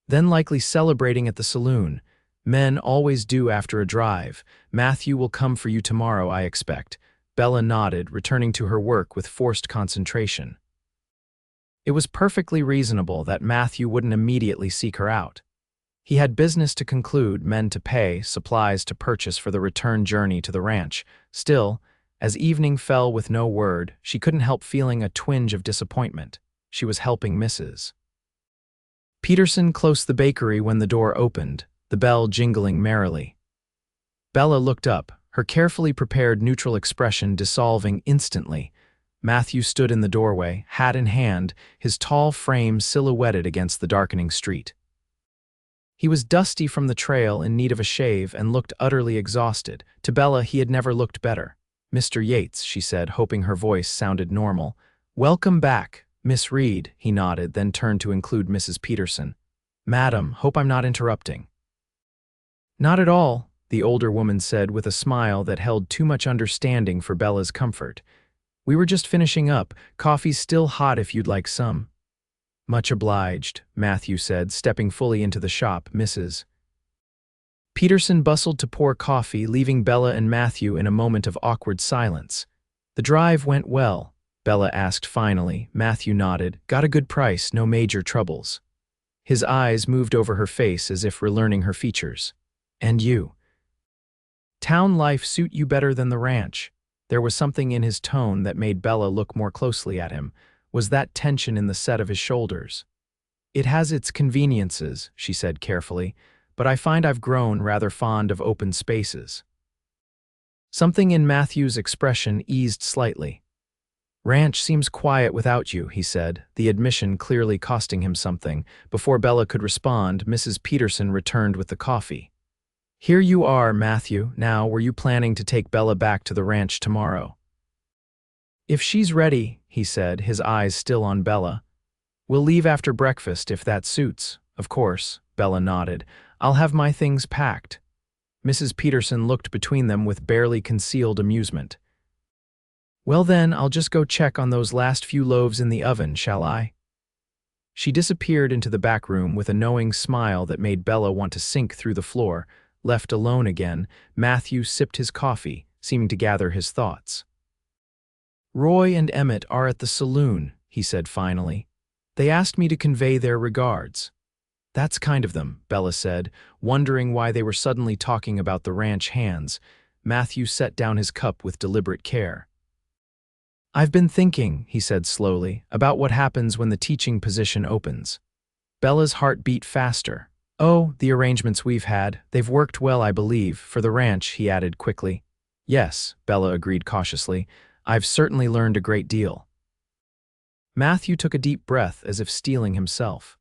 Speaker 1: "Then likely celebrating at the saloon. Men always do after a drive. Matthew will come for you tomorrow, I expect. Bella nodded, returning to her work with forced concentration. It was perfectly reasonable that Matthew wouldn't immediately seek her out. He had business to conclude, men to pay, supplies to purchase for the return journey to the ranch. Still, as evening fell with no word, she couldn't help feeling a twinge of disappointment. She was helping Mrs. Peterson close the bakery when the door opened, the bell jingling merrily. Bella looked up, her carefully prepared neutral expression dissolving instantly. Matthew stood in the doorway, hat in hand, his tall frame silhouetted against the darkening street. He was dusty from the trail, in need of a shave, and looked utterly exhausted. To Bella, he had never looked better. "Mr. Yates," she said, hoping her voice sounded normal. "Welcome back, Miss Reed," he nodded, then turned to include Mrs. Peterson. "Madam, hope I'm not interrupting." "Not at all," the older woman said with a smile that held too much understanding for Bella's comfort. "We were just finishing up. Coffee's still hot if you'd like some." "Much obliged," Matthew said, stepping fully into the shop. Mrs. Peterson bustled to pour coffee, leaving Bella and Matthew in a moment of awkward silence. "The drive went well?" Bella asked finally. Matthew nodded. "Got a good price, no major troubles." His eyes moved over her face as if relearning her features. "And you? Town life suit you better than the ranch?" There was something in his tone that made Bella look more closely at him. Was that tension in the set of his shoulders? "It has its conveniences," she said carefully, "but I find I've grown rather fond of open spaces." Something in Matthew's expression eased slightly. "Ranch seems quiet without you," he said, the admission clearly costing him something. Before Bella could respond, Mrs. Peterson returned with the coffee. "Here you are, Matthew. Now, were you planning to take Bella back to the ranch tomorrow?" "If she's ready," he said, his eyes still on Bella. "We'll leave after breakfast if that suits." "Of course," Bella nodded. "I'll have my things packed." Mrs. Peterson looked between them with barely concealed amusement. "Well then, I'll just go check on those last few loaves in the oven, shall I?" She disappeared into the back room with a knowing smile that made Bella want to sink through the floor. Left alone again, Matthew sipped his coffee, seeming to gather his thoughts. "Roy and Emmett are at the saloon," he said finally. "They asked me to convey their regards." "That's kind of them," Bella said, wondering why they were suddenly talking about the ranch hands. Matthew set down his cup with deliberate care. "I've been thinking," he said slowly, "about what happens when the teaching position opens." Bella's heart beat faster. "Oh, the arrangements we've had, they've worked well, I believe, for the ranch," he added quickly. "Yes," Bella agreed cautiously. "I've certainly learned a great deal." Matthew took a deep breath as if steeling himself.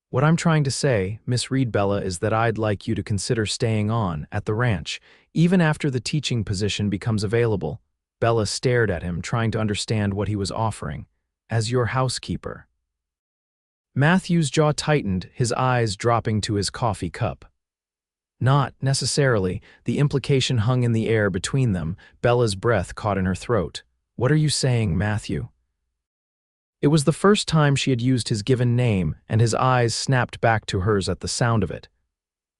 Speaker 1: "What I'm trying to say, Miss Reed, Bella, is that I'd like you to consider staying on at the ranch, even after the teaching position becomes available." Bella stared at him, trying to understand what he was offering. "As your housekeeper." Matthew's jaw tightened, his eyes dropping to his coffee cup. "Not necessarily." The implication hung in the air between them. Bella's breath caught in her throat. "What are you saying, Matthew?" It was the first time she had used his given name, and his eyes snapped back to hers at the sound of it.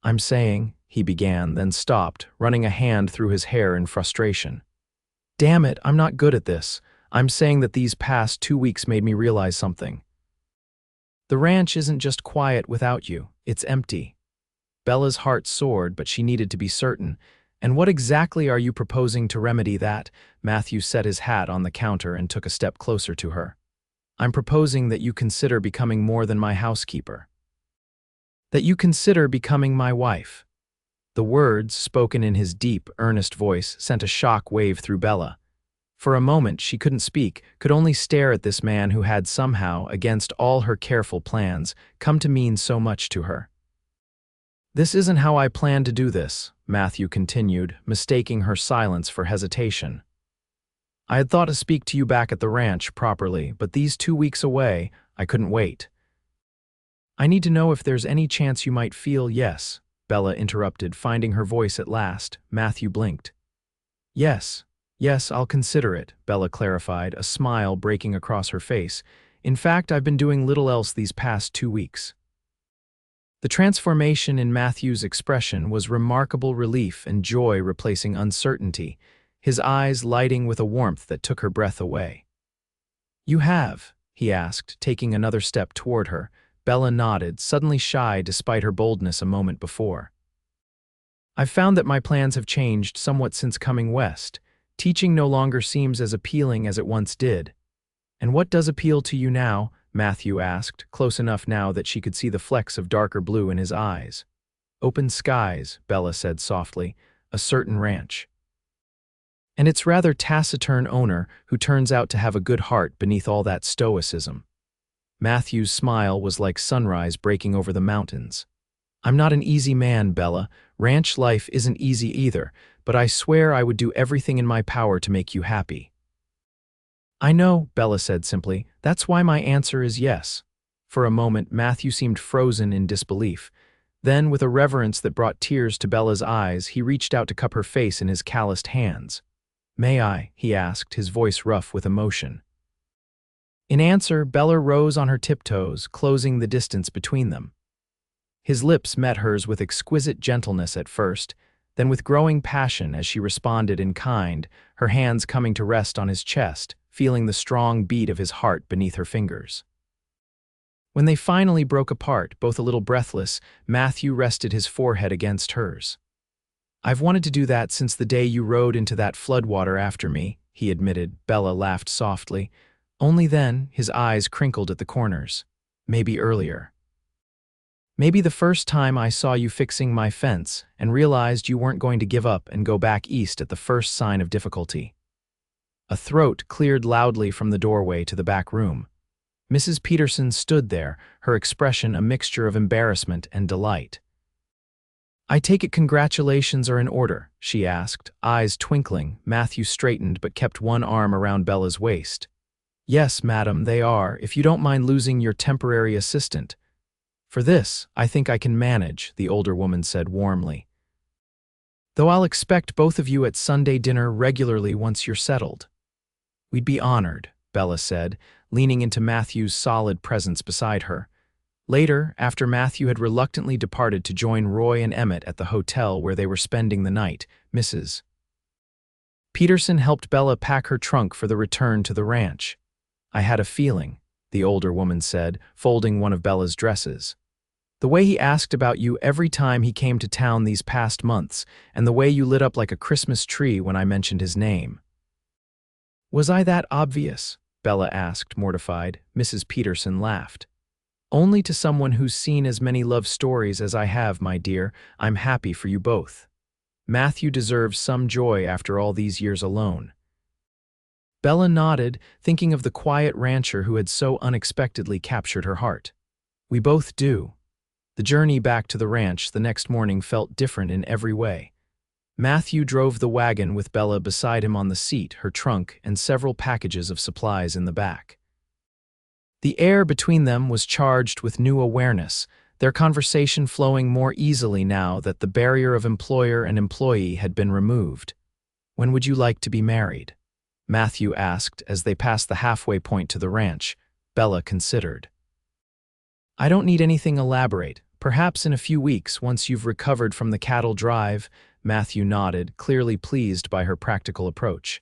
Speaker 1: "I'm saying," he began, then stopped, running a hand through his hair in frustration. "Damn it, I'm not good at this. I'm saying that these past 2 weeks made me realize something. The ranch isn't just quiet without you, it's empty." Bella's heart soared, but she needed to be certain. "And what exactly are you proposing to remedy that?" Matthew set his hat on the counter and took a step closer to her. "I'm proposing that you consider becoming more than my housekeeper. That you consider becoming my wife." The words, spoken in his deep, earnest voice, sent a shock wave through Bella. For a moment, she couldn't speak, could only stare at this man who had somehow, against all her careful plans, come to mean so much to her. "This isn't how I planned to do this," Matthew continued, mistaking her silence for hesitation. "I had thought to speak to you back at the ranch properly, but these 2 weeks away, I couldn't wait. I need to know if there's any chance you might feel." "Yes," Bella interrupted, finding her voice at last. Matthew blinked. Yes, I'll consider it," Bella clarified, a smile breaking across her face. "In fact, I've been doing little else these past 2 weeks." The transformation in Matthew's expression was remarkable relief and joy replacing uncertainty, his eyes lighting with a warmth that took her breath away. "You have?" he asked, taking another step toward her. Bella nodded, suddenly shy despite her boldness a moment before. "I've found that my plans have changed somewhat since coming west. Teaching no longer seems as appealing as it once did." "And what does appeal to you now?" Matthew asked, close enough now that she could see the flecks of darker blue in his eyes. "Open skies," Bella said softly, "a certain ranch. And its rather taciturn owner who turns out to have a good heart beneath all that stoicism." Matthew's smile was like sunrise breaking over the mountains. "I'm not an easy man, Bella. Ranch life isn't easy either, but I swear I would do everything in my power to make you happy." "I know," Bella said simply. "That's why my answer is yes." For a moment, Matthew seemed frozen in disbelief. Then, with a reverence that brought tears to Bella's eyes, he reached out to cup her face in his calloused hands. "May I?" he asked, his voice rough with emotion. In answer, Bella rose on her tiptoes, closing the distance between them. His lips met hers with exquisite gentleness at first, then with growing passion as she responded in kind, her hands coming to rest on his chest, feeling the strong beat of his heart beneath her fingers. When they finally broke apart, both a little breathless, Matthew rested his forehead against hers. "I've wanted to do that since the day you rode into that floodwater after me," he admitted. Bella laughed softly. Only then, his eyes crinkled at the corners. "Maybe earlier. Maybe the first time I saw you fixing my fence and realized you weren't going to give up and go back east at the first sign of difficulty." A throat cleared loudly from the doorway to the back room. Mrs. Peterson stood there, her expression a mixture of embarrassment and delight. "I take it congratulations are in order?" she asked, eyes twinkling. Matthew straightened but kept one arm around Bella's waist. "Yes, madam, they are, if you don't mind losing your temporary assistant." "For this, I think I can manage," the older woman said warmly. "Though I'll expect both of you at Sunday dinner regularly once you're settled." "We'd be honored," Bella said, leaning into Matthew's solid presence beside her. Later, after Matthew had reluctantly departed to join Roy and Emmett at the hotel where they were spending the night, Mrs. Peterson helped Bella pack her trunk for the return to the ranch. "I had a feeling," the older woman said, folding one of Bella's dresses. "The way he asked about you every time he came to town these past months, and the way you lit up like a Christmas tree when I mentioned his name." "Was I that obvious?" Bella asked, mortified. Mrs. Peterson laughed. "Only to someone who's seen as many love stories as I have, my dear. I'm happy for you both. Matthew deserves some joy after all these years alone." Bella nodded, thinking of the quiet rancher who had so unexpectedly captured her heart. "We both do." The journey back to the ranch the next morning felt different in every way. Matthew drove the wagon with Bella beside him on the seat, her trunk and several packages of supplies in the back. The air between them was charged with new awareness, their conversation flowing more easily now that the barrier of employer and employee had been removed. "When would you like to be married?" Matthew asked as they passed the halfway point to the ranch. Bella considered. "I don't need anything elaborate. Perhaps in a few weeks, once you've recovered from the cattle drive." Matthew nodded, clearly pleased by her practical approach.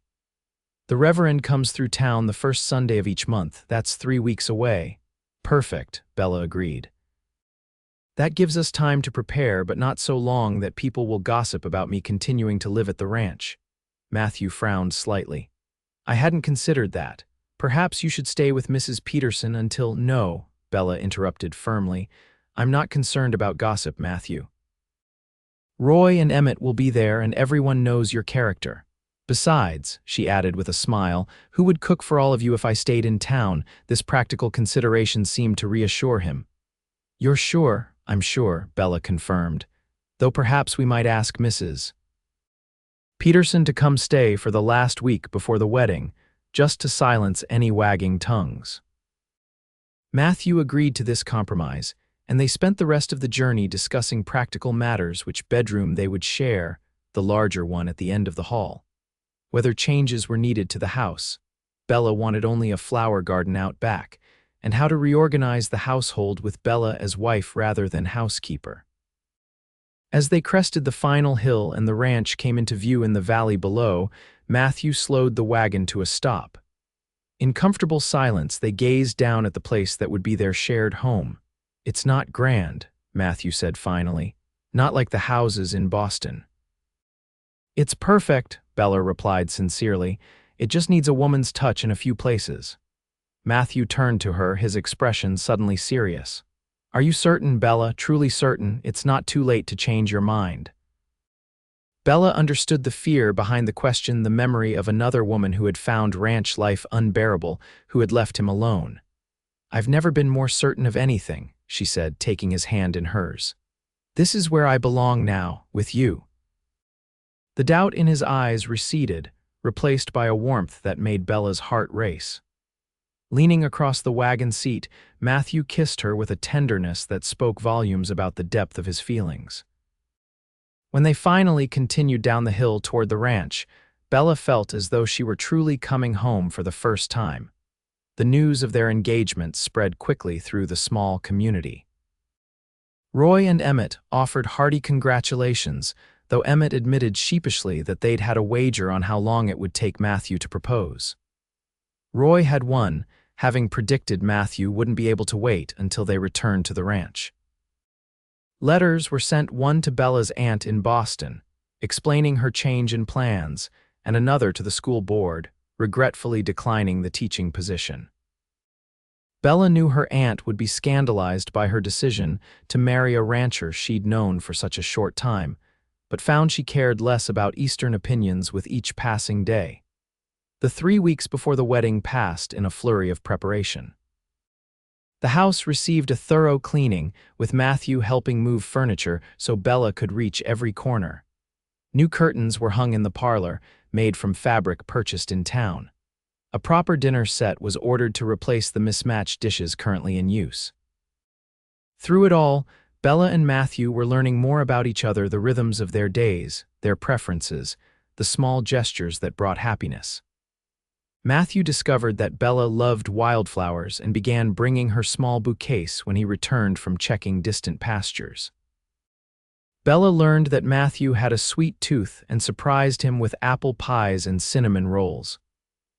Speaker 1: "The Reverend comes through town the first Sunday of each month. That's 3 weeks away." "Perfect," Bella agreed. "That gives us time to prepare, but not so long that people will gossip about me continuing to live at the ranch." Matthew frowned slightly. "I hadn't considered that. Perhaps you should stay with Mrs. Peterson until—" "No," Bella interrupted firmly. "I'm not concerned about gossip, Matthew. Roy and Emmett will be there and everyone knows your character. Besides," she added with a smile, "who would cook for all of you if I stayed in town?" This practical consideration seemed to reassure him. "You're sure?" "I'm sure," Bella confirmed. "Though perhaps we might ask Mrs. Peterson to come stay for the last week before the wedding, just to silence any wagging tongues." Matthew agreed to this compromise, and they spent the rest of the journey discussing practical matters: which bedroom they would share, the larger one at the end of the hall, whether changes were needed to the house. Bella wanted only a flower garden out back, and how to reorganize the household with Bella as wife rather than housekeeper. As they crested the final hill and the ranch came into view in the valley below, Matthew slowed the wagon to a stop. In comfortable silence, they gazed down at the place that would be their shared home. "It's not grand," Matthew said finally. "Not like the houses in Boston." "It's perfect," Bella replied sincerely. "It just needs a woman's touch in a few places." Matthew turned to her, his expression suddenly serious. "Are you certain, Bella, truly certain, it's not too late to change your mind?" Bella understood the fear behind the question, the memory of another woman who had found ranch life unbearable, who had left him alone. "I've never been more certain of anything," she said, taking his hand in hers. "This is where I belong now, with you." The doubt in his eyes receded, replaced by a warmth that made Bella's heart race. Leaning across the wagon seat, Matthew kissed her with a tenderness that spoke volumes about the depth of his feelings. When they finally continued down the hill toward the ranch, Bella felt as though she were truly coming home for the first time. The news of their engagement spread quickly through the small community. Roy and Emmett offered hearty congratulations, though Emmett admitted sheepishly that they'd had a wager on how long it would take Matthew to propose. Roy had won, having predicted Matthew wouldn't be able to wait until they returned to the ranch. Letters were sent, one to Bella's aunt in Boston, explaining her change in plans, and another to the school board, regretfully declining the teaching position. Bella knew her aunt would be scandalized by her decision to marry a rancher she'd known for such a short time, but found she cared less about Eastern opinions with each passing day. The 3 weeks before the wedding passed in a flurry of preparation. The house received a thorough cleaning, with Matthew helping move furniture so Bella could reach every corner. New curtains were hung in the parlor, made from fabric purchased in town. A proper dinner set was ordered to replace the mismatched dishes currently in use. Through it all, Bella and Matthew were learning more about each other, the rhythms of their days, their preferences, the small gestures that brought happiness. Matthew discovered that Bella loved wildflowers and began bringing her small bouquets when he returned from checking distant pastures. Bella learned that Matthew had a sweet tooth and surprised him with apple pies and cinnamon rolls.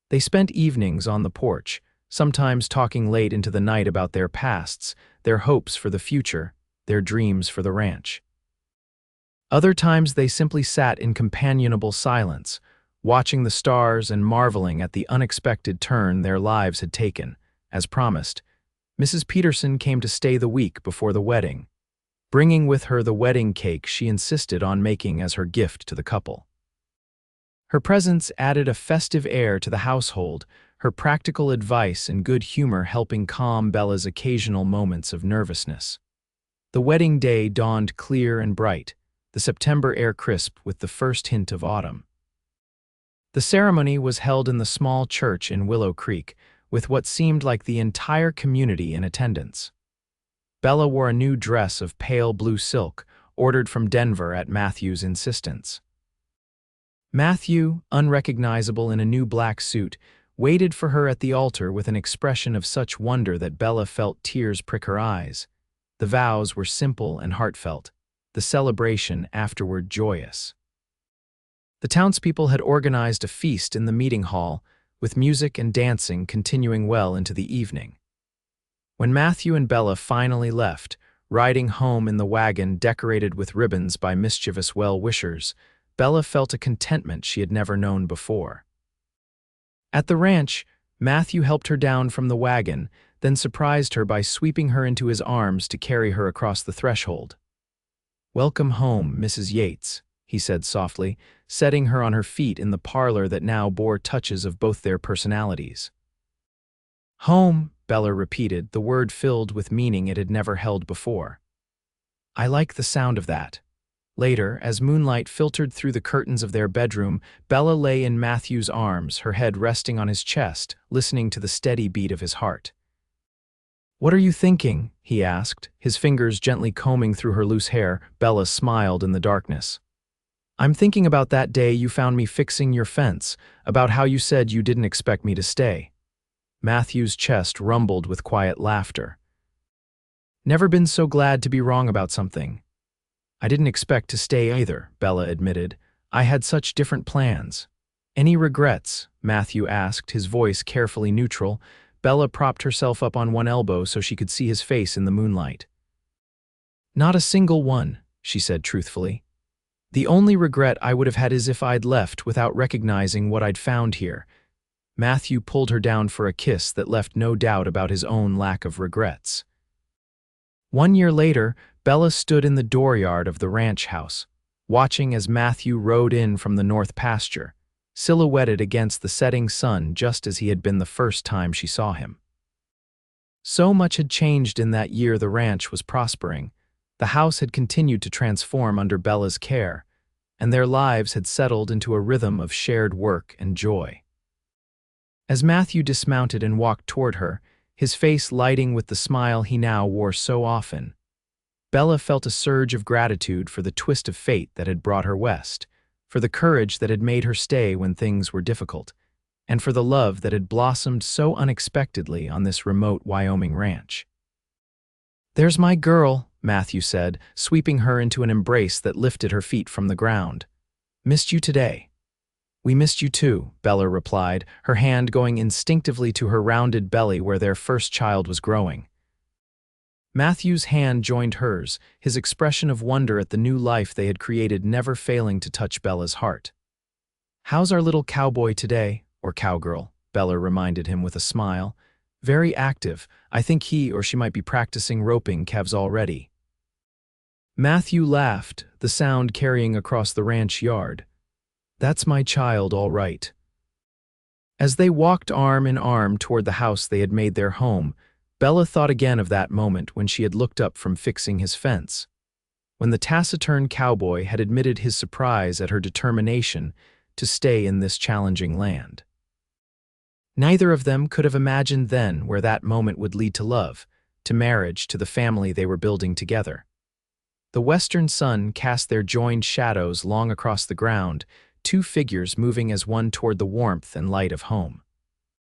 Speaker 1: They spent evenings on the porch, sometimes talking late into the night about their pasts, their hopes for the future, their dreams for the ranch. Other times they simply sat in companionable silence, watching the stars and marveling at the unexpected turn their lives had taken. As promised, Mrs. Peterson came to stay the week before the wedding, bringing with her the wedding cake she insisted on making as her gift to the couple. Her presence added a festive air to the household, her practical advice and good humor helping calm Bella's occasional moments of nervousness. The wedding day dawned clear and bright, the September air crisp with the first hint of autumn. The ceremony was held in the small church in Willow Creek, with what seemed like the entire community in attendance. Bella wore a new dress of pale blue silk, ordered from Denver at Matthew's insistence. Matthew, unrecognizable in a new black suit, waited for her at the altar with an expression of such wonder that Bella felt tears prick her eyes. The vows were simple and heartfelt, the celebration afterward joyous. The townspeople had organized a feast in the meeting hall, with music and dancing continuing well into the evening. When Matthew and Bella finally left, riding home in the wagon decorated with ribbons by mischievous well-wishers, Bella felt a contentment she had never known before. At the ranch, Matthew helped her down from the wagon, then surprised her by sweeping her into his arms to carry her across the threshold. "Welcome home, Mrs. Yates," he said softly, setting her on her feet in the parlor that now bore touches of both their personalities. "Home," Bella repeated, the word filled with meaning it had never held before. "I like the sound of that." Later, as moonlight filtered through the curtains of their bedroom, Bella lay in Matthew's arms, her head resting on his chest, listening to the steady beat of his heart. "What are you thinking?" he asked, his fingers gently combing through her loose hair. Bella smiled in the darkness. "I'm thinking about that day you found me fixing your fence, about how you said you didn't expect me to stay." Matthew's chest rumbled with quiet laughter. Never been so glad to be wrong about something. I didn't expect to stay either, Bella admitted. I had such different plans. Any regrets? Matthew asked, his voice carefully neutral. Bella propped herself up on one elbow so she could see his face in the moonlight. Not a single one, she said truthfully. The only regret I would have had is if I'd left without recognizing what I'd found here. Matthew pulled her down for a kiss that left no doubt about his own lack of regrets. 1 year later, Bella stood in the dooryard of the ranch house, watching as Matthew rode in from the north pasture, silhouetted against the setting sun just as he had been the first time she saw him. So much had changed in that year the ranch was prospering. The house had continued to transform under Bella's care, and their lives had settled into a rhythm of shared work and joy. As Matthew dismounted and walked toward her, his face lighting with the smile he now wore so often, Bella felt a surge of gratitude for the twist of fate that had brought her west, for the courage that had made her stay when things were difficult, and for the love that had blossomed so unexpectedly on this remote Wyoming ranch. "There's my girl," Matthew said, sweeping her into an embrace that lifted her feet from the ground. "Missed you today." "We missed you too," Bella replied, her hand going instinctively to her rounded belly where their first child was growing. Matthew's hand joined hers, his expression of wonder at the new life they had created never failing to touch Bella's heart. "How's our little cowboy today, or cowgirl?" Bella reminded him with a smile. "Very active. I think he or she might be practicing roping calves already." Matthew laughed, the sound carrying across the ranch yard. "That's my child, all right." As they walked arm in arm toward the house they had made their home, Bella thought again of that moment when she had looked up from fixing his fence, when the taciturn cowboy had admitted his surprise at her determination to stay in this challenging land. Neither of them could have imagined then where that moment would lead to love, to marriage, to the family they were building together. The western sun cast their joined shadows long across the ground, two figures moving as one toward the warmth and light of home.